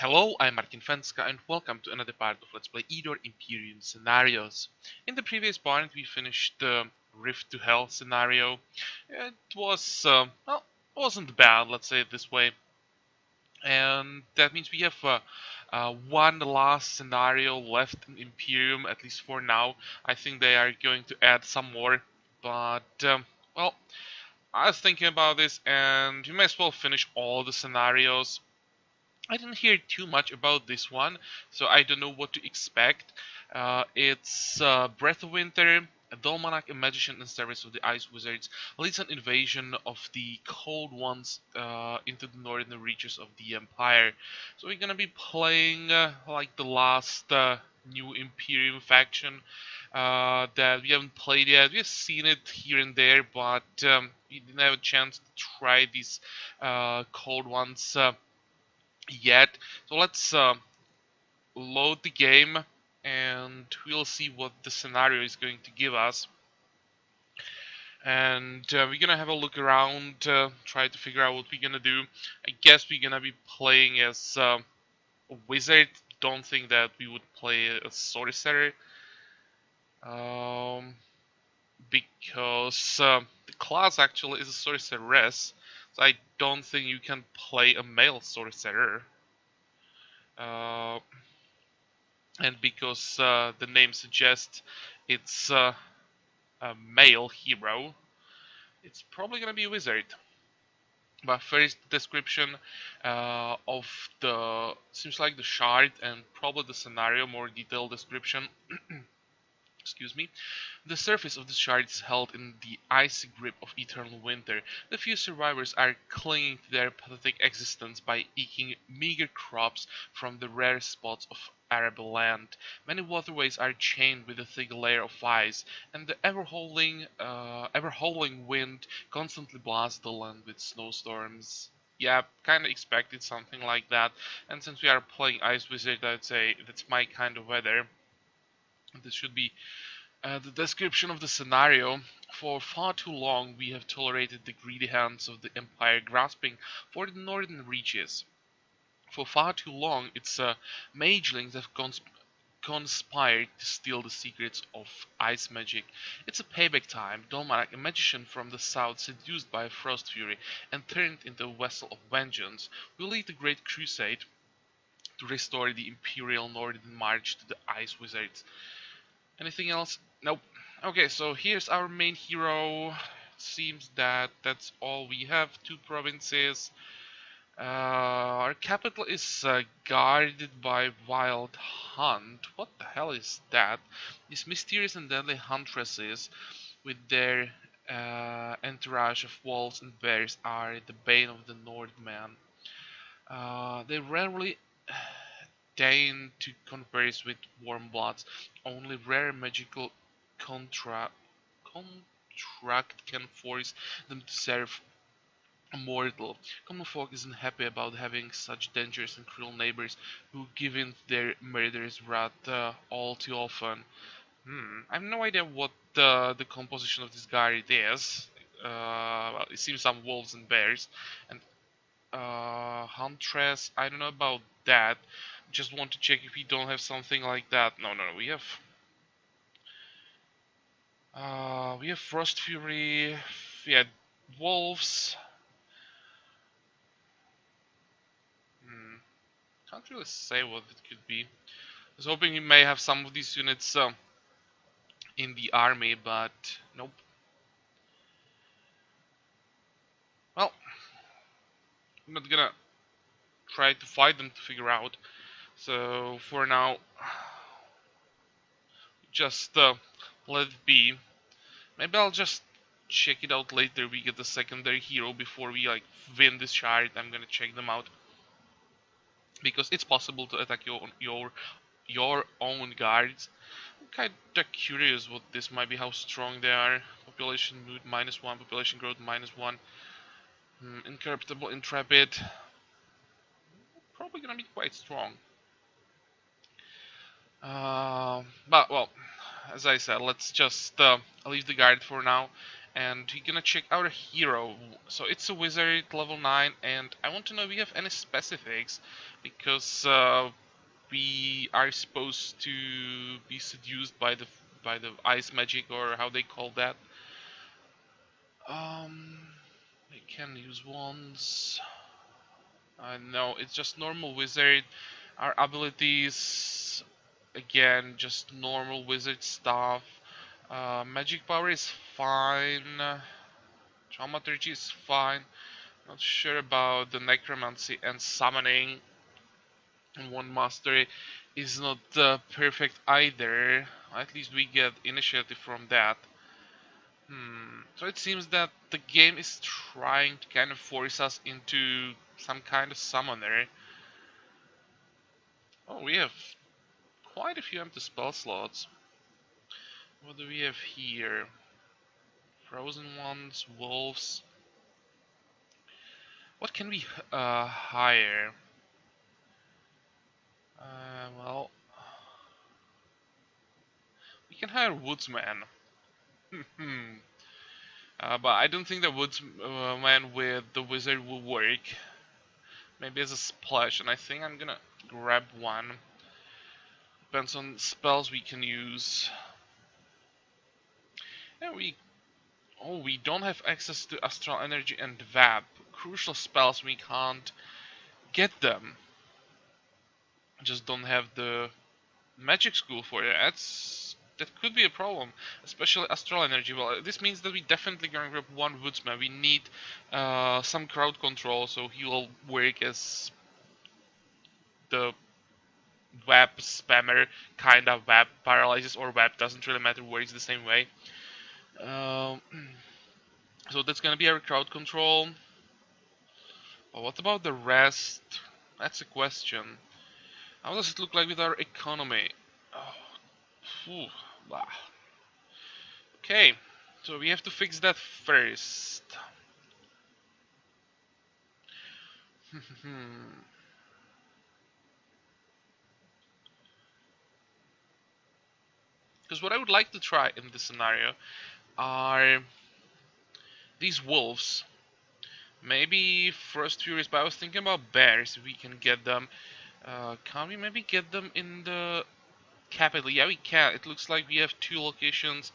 Hello, I'm Martin Fencka and welcome to another part of Let's Play Eador Imperium scenarios. In the previous part we finished the Rift to Hell scenario. It was, wasn't bad, let's say it this way. And that means we have one last scenario left in Imperium, at least for now. I think they are going to add some more, but, well, I was thinking about this and you may as well finish all the scenarios. I didn't hear too much about this one, so I don't know what to expect. It's Breath of Winter, a Dolmanak, a magician in service of the Ice Wizards, leads an invasion of the Cold Ones into the northern reaches of the Empire. So we're gonna be playing like the last new Imperium faction that we haven't played yet. We've seen it here and there, but we didn't have a chance to try these Cold Ones yet. So let's load the game and we'll see what the scenario is going to give us. And we're gonna have a look around, try to figure out what we're gonna do. I guess we're gonna be playing as a wizard. Don't think that we would play a sorcerer. Because the class actually is a sorceress. So I don't think you can play a male sorcerer. And because the name suggests it's a male hero, it's probably gonna be a wizard. But first, description of the seems like the shard and probably the scenario, more detailed description. Excuse me. The surface of the shard is held in the icy grip of eternal winter. The few survivors are clinging to their pathetic existence by eking meager crops from the rare spots of arable land. Many waterways are chained with a thick layer of ice, and the ever-howling wind constantly blasts the land with snowstorms. Yeah, kinda expected something like that. And since we are playing Ice Wizard, I'd say that's my kind of weather. This should be the description of the scenario. For far too long we have tolerated the greedy hands of the Empire grasping for the northern reaches. For far too long its magelings have conspired to steal the secrets of ice magic. It's a payback time. Dolmanak, a magician from the south seduced by a frost fury and turned into a vessel of vengeance, will lead the great crusade to restore the Imperial Northern March to the Ice Wizards. Anything else? Nope. Okay, so here's our main hero. Seems that that's all we have. 2 provinces. Our capital is guarded by Wild Hunt. What the hell is that? These mysterious and deadly huntresses with their entourage of wolves and bears are the bane of the Northman. They rarely deign to converse with warm bloods. Only rare magical contract can force them to serve a mortal. Common folk isn't happy about having such dangerous and cruel neighbors who give in to their murderous wrath all too often. I have no idea what the composition of this guard is. Well, it seems some wolves and bears. And Huntress, I don't know about that. Just want to check if we don't have something like that. No, we have Frost Fury, yeah, wolves. Can't really say what it could be. I was hoping we may have some of these units in the army, but nope. Well, I'm not gonna try to fight them to figure out. So for now, just let it be. Maybe I'll just check it out later. We get the secondary hero before we like win this shard. I'm gonna check them out because it's possible to attack your own guards. I'm kinda curious what this might be, how strong they are. Population mood -1, population growth -1. Incorruptible, intrepid. Probably gonna be quite strong. But well, as I said, let's just leave the guard for now and we're gonna check our hero. So it's a wizard level 9, and I want to know if we have any specifics, because we are supposed to be seduced by the ice magic, or how they call that. Um, we can use wands. No, it's just normal wizard. Our abilities, again, just normal wizard stuff. Magic power is fine. Thaumaturgy is fine. Not sure about the necromancy and summoning. And one mastery is not perfect either. At least we get initiative from that. So it seems that the game is trying to kind of force us into some kind of summoner. Oh, we have quite a few empty spell slots. What do we have here? Frozen ones, wolves. What can we hire? Well, we can hire woodsman. But I don't think the woodsman with the wizard will work. Maybe as a splash, and I think I'm gonna grab one. Depends on spells we can use. And we don't have access to astral energy and vap. Crucial spells, we can't get them. Just don't have the magic school for it. That could be a problem, especially astral energy. Well, this means that we definitely gonna grab one woodsman. We need some crowd control, so he will work as the web spammer, kind of web paralyzes or web, doesn't really matter, works the same way. Um, so that's gonna be our crowd control. But what about the rest? That's a question. How does it look like with our economy? Oh, phew, blah. Okay, so we have to fix that first. Because what I would like to try in this scenario are these wolves. Maybe Frost Furies, but I was thinking about bears. If we can get them. Can we maybe get them in the capital? Yeah, we can. It looks like we have two locations.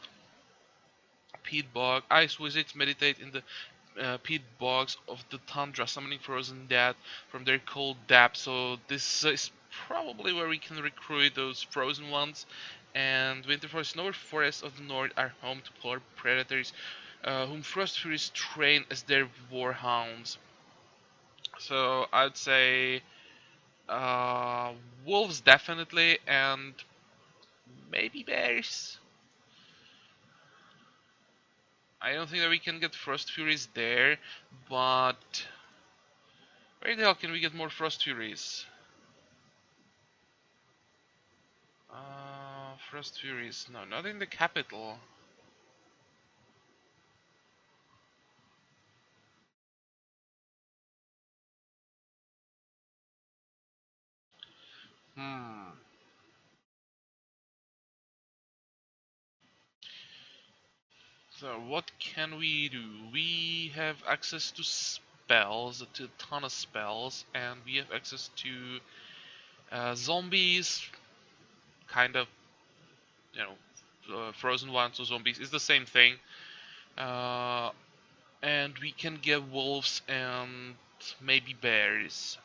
Peat Bog. Ice Wizards meditate in the peat bogs of the tundra, summoning frozen dead from their cold depths. So this is probably where we can recruit those frozen ones. And winter forests, snowy forests of the north are home to polar predators, whom Frost Furies train as their warhounds. So I'd say wolves definitely, and maybe bears. I don't think that we can get Frost Furies there, but where the hell can we get more Frost Furies? Frost Furies. No, not in the capital. Hmm. So what can we do? We have access to spells, to a ton of spells, and we have access to zombies, kind of, you know, frozen ones or zombies. It's the same thing. Uh, and we can get wolves and maybe bears.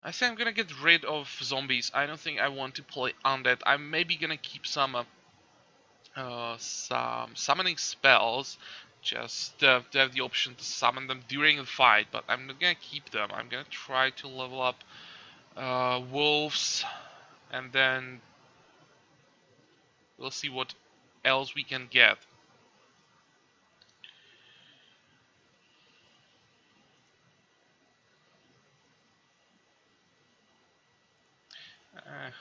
I think I'm gonna get rid of zombies. I don't think I want to play undead. I'm maybe gonna keep some summoning spells, just to have the option to summon them during the fight. But I'm not gonna keep them. I'm gonna try to level up wolves, and then we'll see what else we can get. Uh,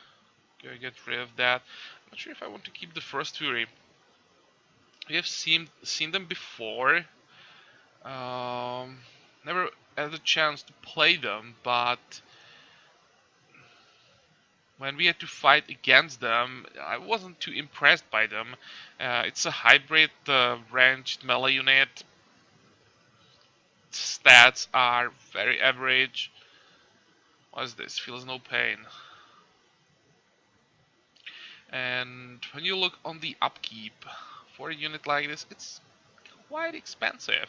Gonna get rid of that. Not sure if I want to keep the first Fury. We have seen them before. Um, Never had a chance to play them, but when we had to fight against them, I wasn't too impressed by them. It's a hybrid ranged melee unit. Stats are very average. What's this? Feels no pain. And when you look on the upkeep for a unit like this, it's quite expensive.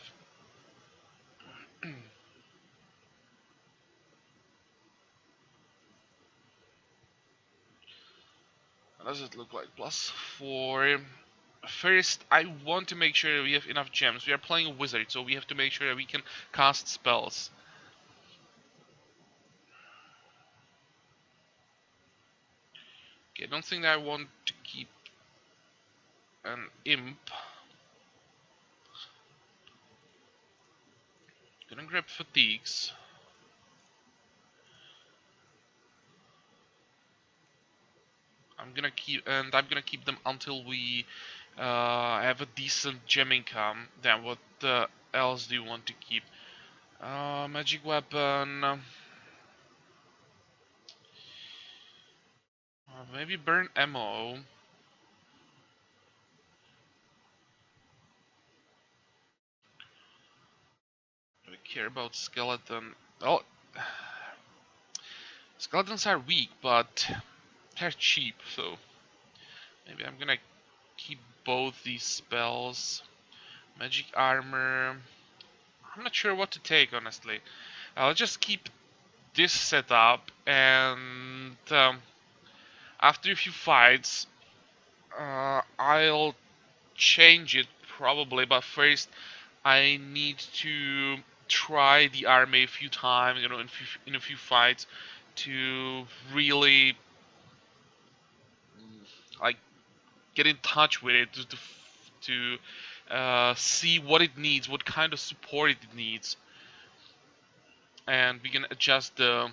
What does it look like? +4. First, I want to make sure we have enough gems. We are playing a wizard, so we have to make sure that we can cast spells. Okay, I don't think that I want to keep an imp. Gonna grab fatigues. I'm gonna keep them until we have a decent gem income. Then what else do you want to keep? Magic weapon. Maybe burn ammo. We care about skeleton. Oh, skeletons are weak, but they're cheap, so maybe I'm gonna keep both these spells. Magic armor. I'm not sure what to take, honestly. I'll just keep this set up, and after a few fights, I'll change it probably. But first, I need to try the army a few times, in a few fights, to really like get in touch with it, to see what it needs, what kind of support it needs, and we can adjust the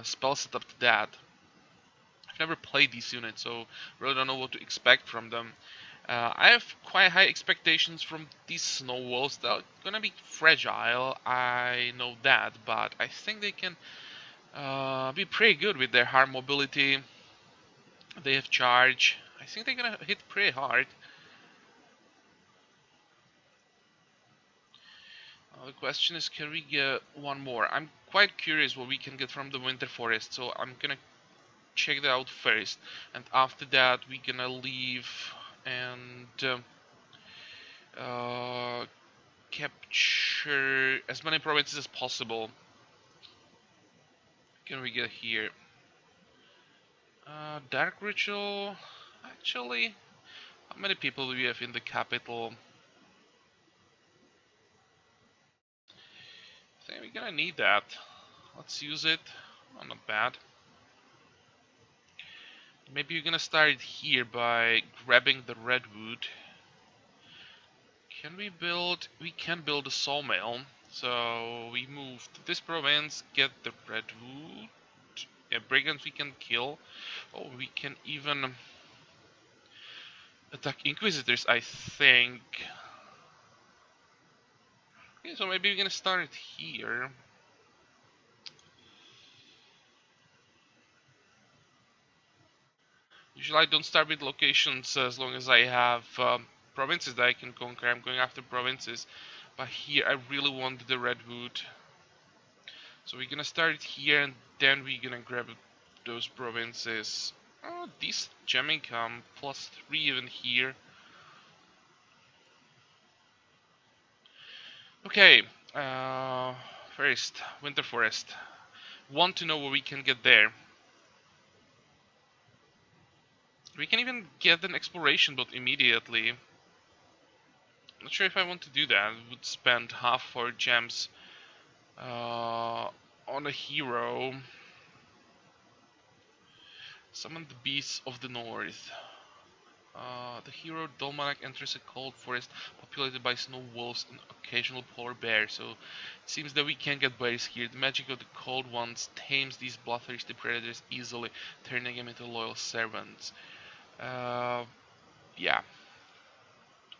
spell setup to that. I've never played these units, so really don't know what to expect from them. I have quite high expectations from these snow wolves. They're gonna be fragile, I know that, but I think they can be pretty good with their hard mobility. They have charge. I think they're gonna hit pretty hard. The question is, can we get one more? I'm quite curious what we can get from the Winter Forest, so I'm gonna check that out first, and after that we're gonna leave and uh, capture as many provinces as possible. Can we get here? Dark Ritual. Actually, how many people do we have in the capital? I think we're gonna need that. Let's use it. Oh, not bad. Maybe we're gonna start here by grabbing the redwood. Can we build? We can build a sawmill. So we move to this province, get the redwood. Yeah, brigands we can kill. Oh, we can even attack inquisitors, I think. Okay, so maybe we're gonna start here. Usually I don't start with locations as long as I have provinces that I can conquer. I'm going after provinces. But here I really want the redwood. So we're gonna start here and then we're gonna grab those provinces. Oh, this gem income, +3 even here. Okay, first, Winter Forest. Want to know where we can get there. We can even get an exploration boat immediately. Not sure if I want to do that. I would spend half our gems on a hero. Summon the beasts of the north. The hero Dolmanak enters a cold forest populated by snow wolves and occasional polar bears, so it seems that we can get bears here. The magic of the cold ones tames these bloodthirsty predators easily, turning them into loyal servants. Yeah.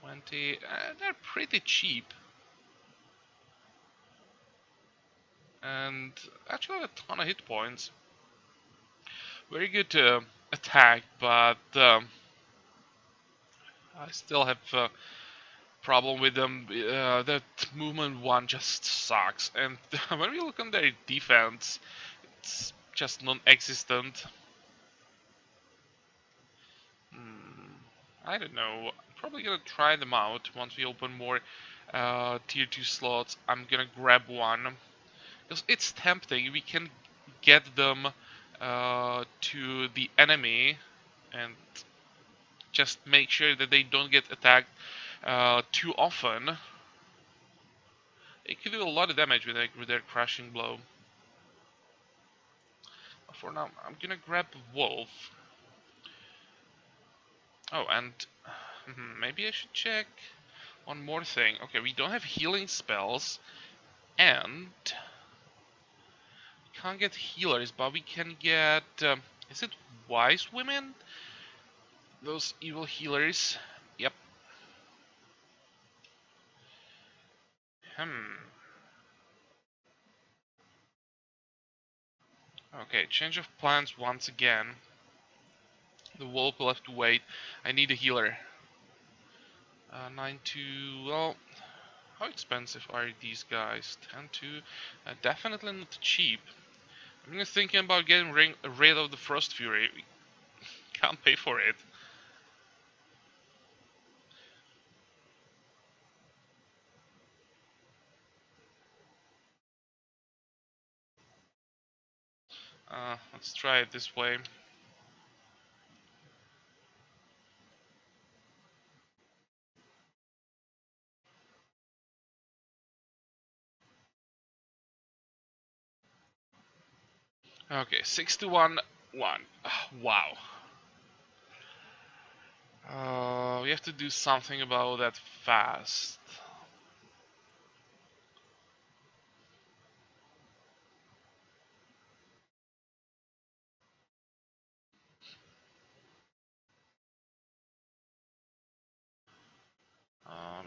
20, they're pretty cheap. And actually a ton of hit points. Very good attack, but I still have a problem with them. That movement one just sucks, and when we look on their defense, it's just non-existent. Hmm, I don't know. I'm probably gonna try them out once we open more tier 2 slots. I'm gonna grab one because it's tempting. We can get them to the enemy and just make sure that they don't get attacked too often. It could do a lot of damage with their crushing blow. For now, I'm gonna grab Wolf. Oh, and maybe I should check one more thing. Okay, we don't have healing spells, and can't get healers, but we can get. Is it wise women? Those evil healers. Yep. Hmm. Okay, change of plans once again. The wolf will have to wait. I need a healer. 9-2. Well, how expensive are these guys? 10-2. Definitely not cheap. I'm just thinking about getting rid of the Frost Fury. We can't pay for it. Let's try it this way. Okay, 6-1, 1. Wow. We have to do something about that fast.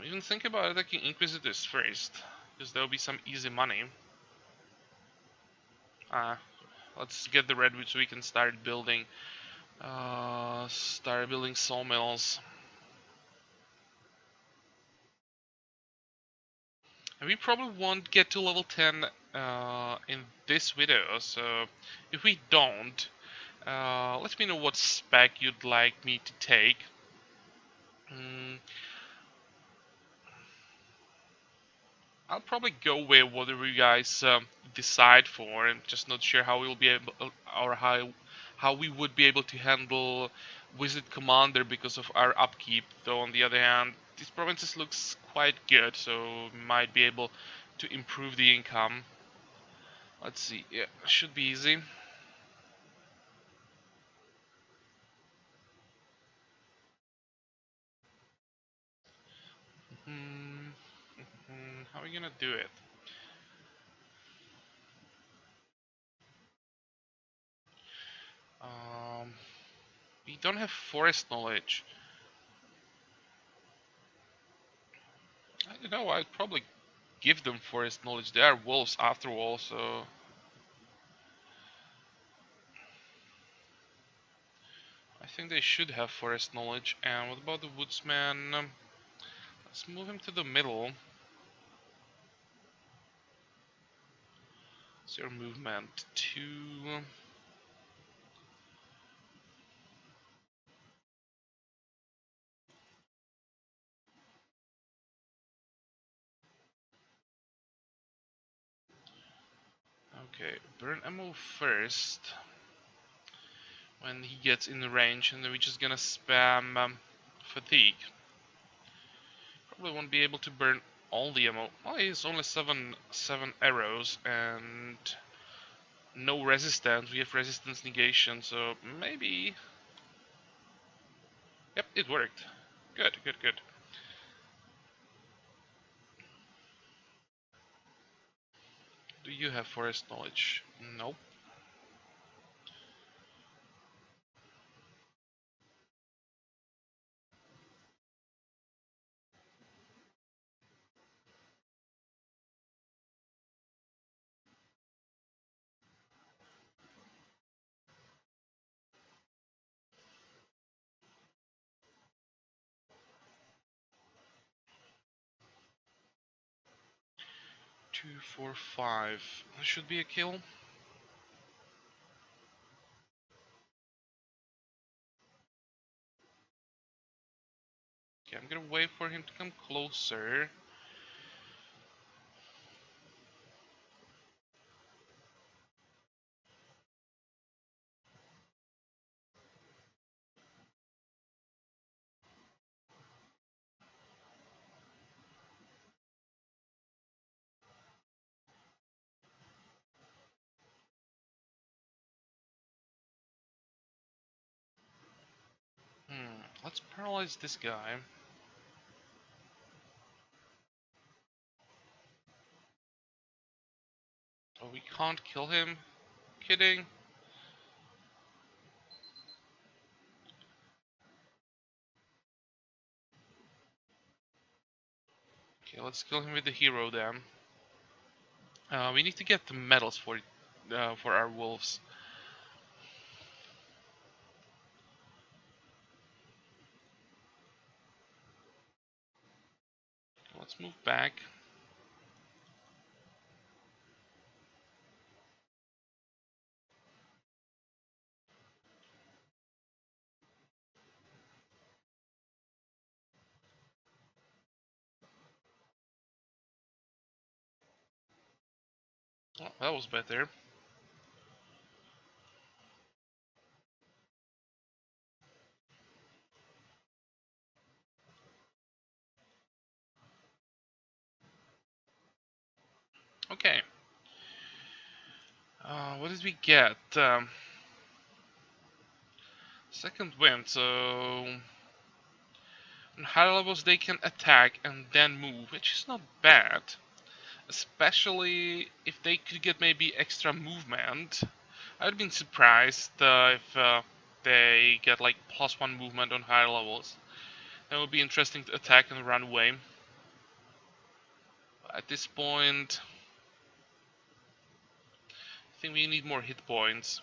Even think about attacking Inquisitors first, because there'll be some easy money. Uh, let's get the redwood so we can start building sawmills. And we probably won't get to level 10 in this video, so if we don't, let me know what spec you'd like me to take. Mm, I'll probably go with whatever you guys decide for. I'm just not sure how we'll be able, or how we would be able to handle Wizard Commander because of our upkeep. Though on the other hand, these provinces looks quite good, so we might be able to improve the income. Let's see. Yeah, should be easy. Hmm, how are we gonna do it? Um, we don't have forest knowledge. I don't know. I'd probably give them forest knowledge. They are wolves after all, so I think they should have forest knowledge. And what about the woodsman? Let's move him to the middle. What's your movement? 2. Okay, burn ammo first when he gets in the range, and then we're just gonna spam fatigue. Probably won't be able to burn all the ammo. Well, he's only seven arrows and no resistance. We have resistance negation, so maybe. Yep, it worked. Good, good, good. Do you have forest knowledge? Nope. 2, 4, 5. That should be a kill. Okay, I'm gonna wait for him to come closer. Let's paralyze this guy. Oh, we can't kill him? Kidding? Okay, let's kill him with the hero then. We need to get the medals for our wolves. Let's move back. Oh, that was better. Okay. What did we get? Second wind, so on higher levels they can attack and then move, which is not bad. Especially if they could get maybe extra movement. I'd been surprised if they get like +1 movement on higher levels. That would be interesting to attack and run away. At this point, I think we need more hit points.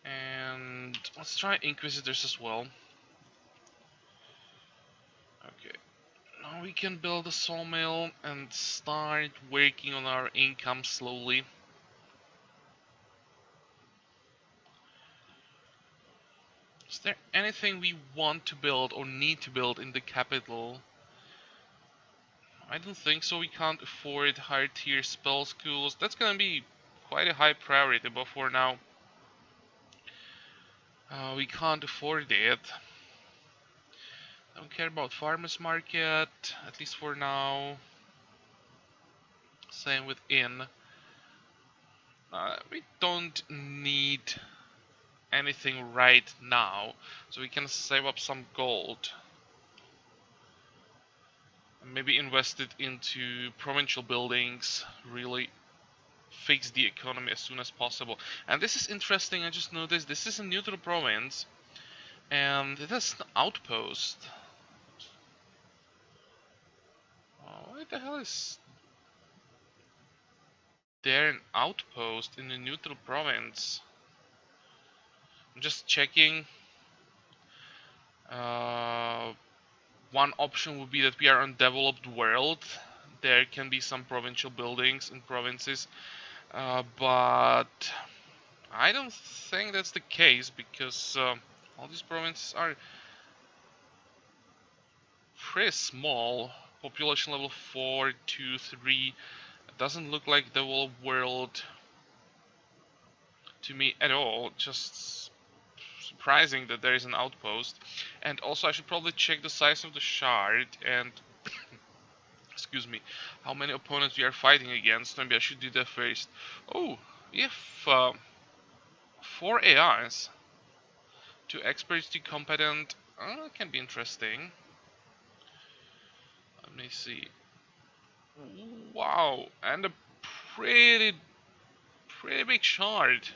And let's try Inquisitors as well. Okay. Now we can build a sawmill and start working on our income slowly. Is there anything we want to build or need to build in the capital? I don't think so. We can't afford higher tier spell schools. That's gonna be quite a high priority, but for now we can't afford it. Don't care about farmers market, at least for now. Same with inn. We don't need anything right now, so we can save up some gold. And maybe invest it into provincial buildings, really fix the economy as soon as possible. And this is interesting, I just noticed this is a neutral province, and it has an outpost. Why the hell is there an outpost in a neutral province? I'm just checking. One option would be that we are undeveloped world. There can be some provincial buildings in provinces, but I don't think that's the case because all these provinces are pretty small. Population level 4, 2, 3. It doesn't look like developed world to me at all. Just surprising that there is an outpost. And also I should probably check the size of the shard and excuse me, how many opponents we are fighting against. Maybe I should do that first. Oh, we have 4 AIs. 2 experts, 2 competent. That can be interesting. Let me see. Wow, and a pretty big shard.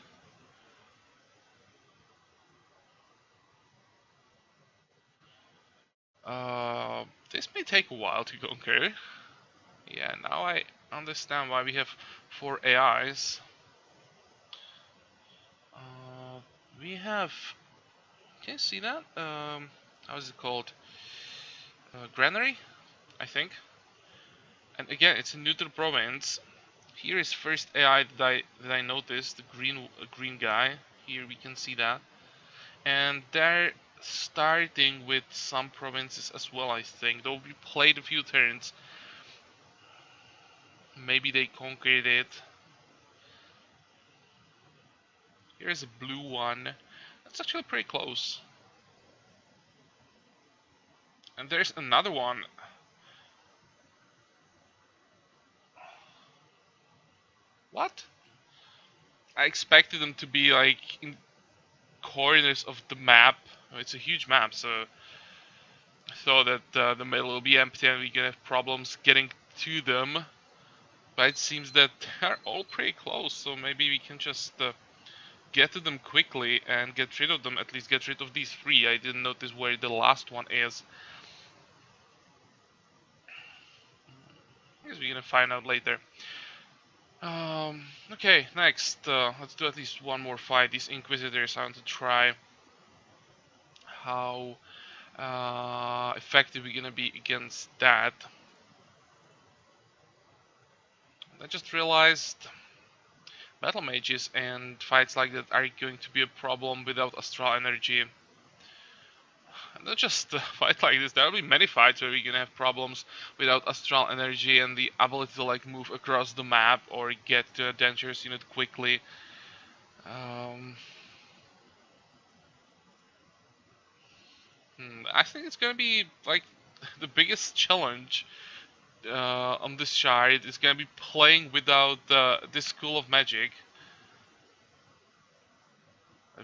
This may take a while to conquer. Yeah, now I understand why we have 4 AIs. We have. Can you see that? how is it called? Granary, I think. And again, it's a neutral province. Here is first AI that I noticed, the green guy. Here we can see that, and they're starting with some provinces as well. I think though we played a few turns, maybe they conquered it. Here's a blue one. That's actually pretty close. And there's another one. What? I expected them to be like in corners of the map. It's a huge map, so I thought that the middle will be empty and we're gonna have problems getting to them. But it seems that they're all pretty close, so maybe we can just get to them quickly and get rid of them. At least get rid of these three. I didn't notice where the last one is. I guess we're gonna find out later. Okay, next, let's do at least one more fight. These Inquisitors, I want to try how effective we're gonna be against that. I just realized battle mages and fights like that are going to be a problem without astral energy. Not just a fight like this, there will be many fights where we're gonna have problems without astral energy and the ability to like move across the map or get to a dangerous unit quickly. I think it's gonna be like the biggest challenge on this shard is gonna be playing without this school of magic,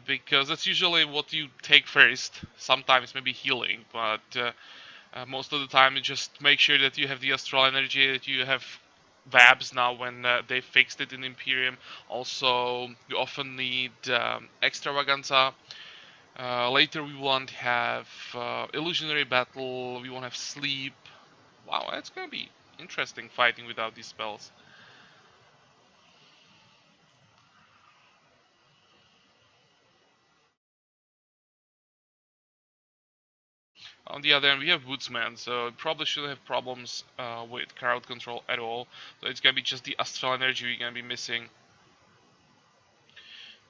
because that's usually what you take first. Sometimes maybe healing, but most of the time you just make sure that you have the astral energy, that you have Vabs now when they fixed it in Imperium. Also, you often need Extravaganza. Later we won't have Illusionary Battle, we won't have Sleep. Wow, that's gonna be interesting fighting without these spells. On the other hand, we have Woodsman, so it probably shouldn't have problems with crowd control at all. So it's gonna be just the astral energy we're gonna be missing.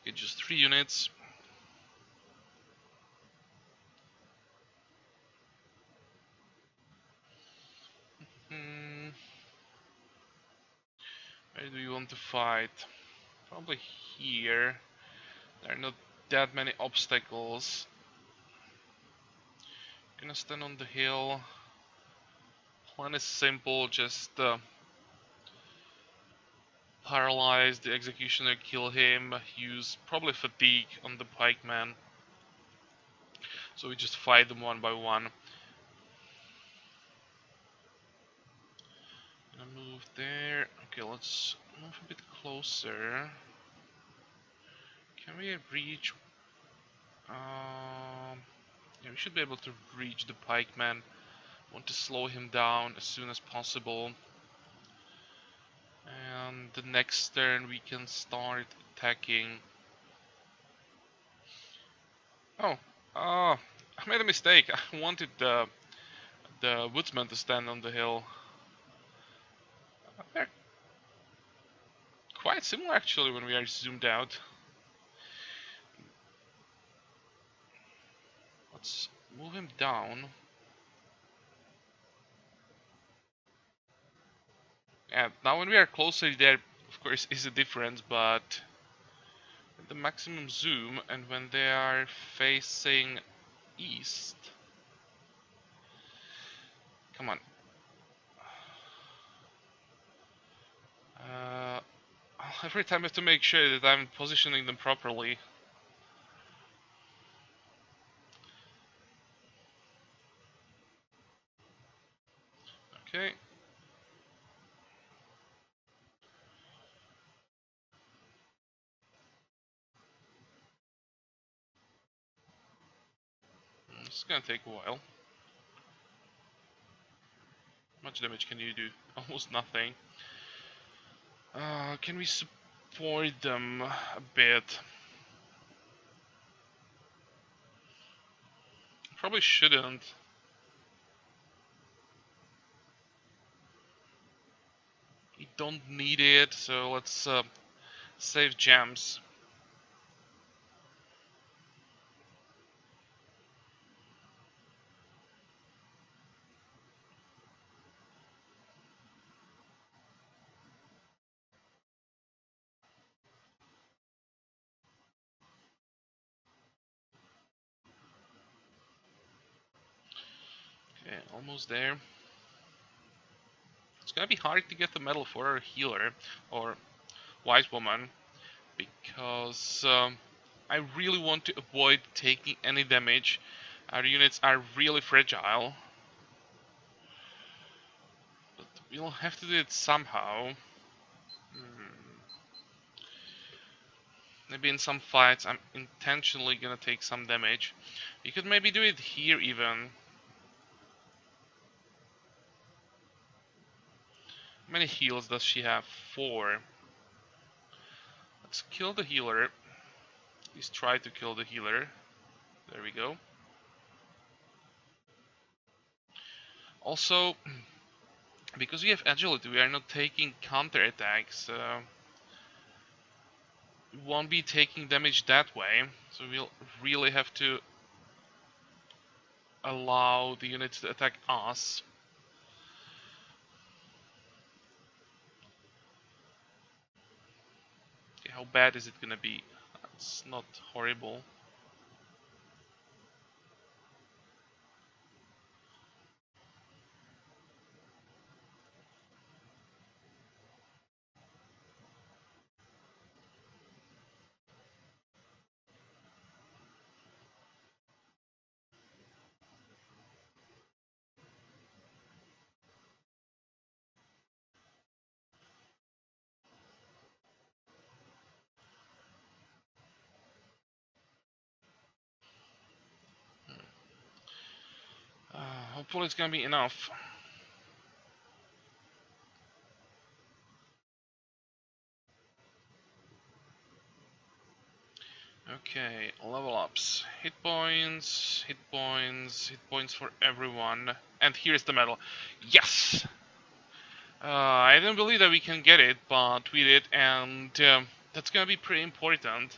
Okay, just 3 units. Hmm, where do we want to fight? Probably here. There are not that many obstacles. Gonna stand on the hill. Plan is simple, just paralyze the executioner, kill him, use probably fatigue on the pikeman. So we just fight them one by one. Gonna move there. Okay, let's move a bit closer. Can we reach? Yeah, we should be able to reach the pikeman. Want to slow him down as soon as possible. And the next turn we can start attacking. Oh, I made a mistake. I wanted the woodsman to stand on the hill. They're quite similar actually when we are zoomed out. Let's move him down. Yeah, now when we are closer there, of course, is a difference, but the maximum zoom and when they are facing east. Come on. Uh, every time I have to make sure that I'm positioning them properly. Okay. This is gonna take a while. How much damage can you do? Almost nothing. Can we support them a bit? Probably shouldn't. We don't need it, so let's save gems. Okay, almost there. It's gonna be hard to get the medal for a healer or wise woman because I really want to avoid taking any damage. Our units are really fragile, but we'll have to do it somehow. Maybe in some fights I'm intentionally gonna take some damage. You could maybe do it here even. How many heals does she have? 4. Let's kill the healer. At least try to kill the healer. There we go. Also, because we have agility, we are not taking counter attacks. We won't be taking damage that way, so we'll really have to allow the units to attack us. Okay, how bad is it gonna be? It's not horrible. Hopefully it's gonna be enough. Okay, level ups. Hit points, hit points, hit points for everyone. And here's the medal. Yes! I didn't believe that we can get it, but we did, and that's gonna be pretty important.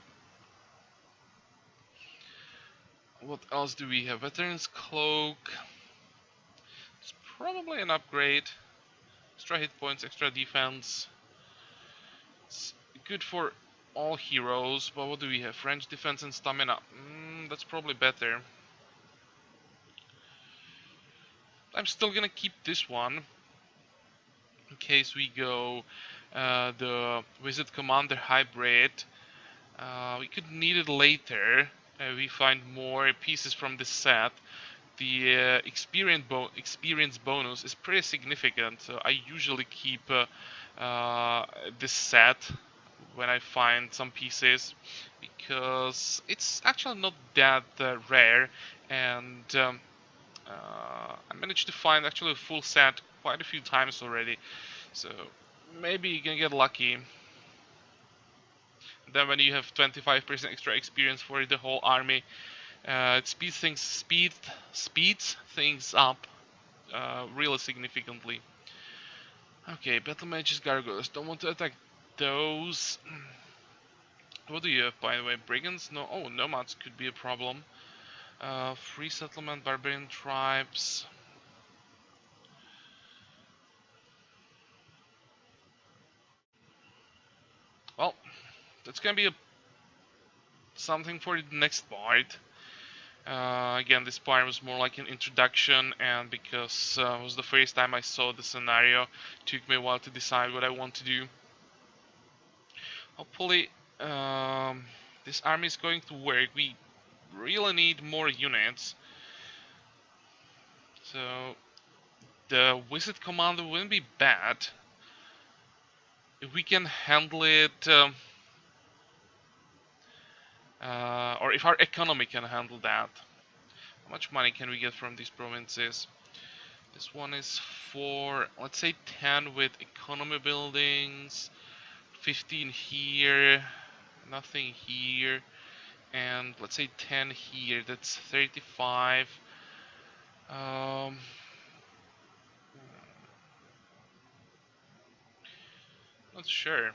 What else do we have? Veteran's Cloak. It's probably an upgrade. Extra hit points, extra defense. It's good for all heroes, but what do we have? Range defense and stamina. That's probably better. I'm still gonna keep this one in case we go the Wizard Commander hybrid. We could need it later. We find more pieces from this set. The experience bonus is pretty significant, so I usually keep this set when I find some pieces because it's actually not that rare, and I managed to find actually a full set quite a few times already, so maybe you can get lucky. Then when you have 25% extra experience for the whole army, it speeds things up really significantly. Okay, battle mages, gargoyles. Don't want to attack those. What do you have, by the way? Brigands? No. Oh, nomads could be a problem. Free settlement, barbarian tribes. Well, that's gonna be something for the next part. Again, this part was more like an introduction, and because it was the first time I saw the scenario, it took me a while to decide what I want to do. Hopefully, this army is going to work. We really need more units. So, the Wizard Commander wouldn't be bad if we can handle it, or if our economy can handle that. How much money can we get from these provinces? This one is for, let's say 10 with economy buildings, 15 here, nothing here, and let's say 10 here. That's 35. Um, not sure.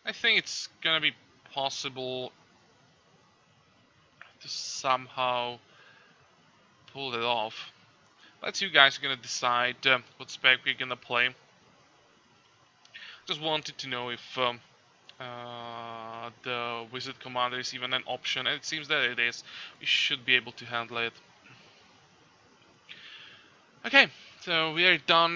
I think it's gonna be possible to somehow pull it off. But you guys are gonna decide what spec we're gonna play. Just wanted to know if the Wizard Commander is even an option, and it seems that it is. We should be able to handle it. Okay, so we are done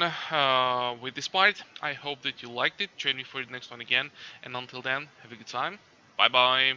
with this part. I hope that you liked it. Join me for the next one again, and until then, have a good time. Bye bye.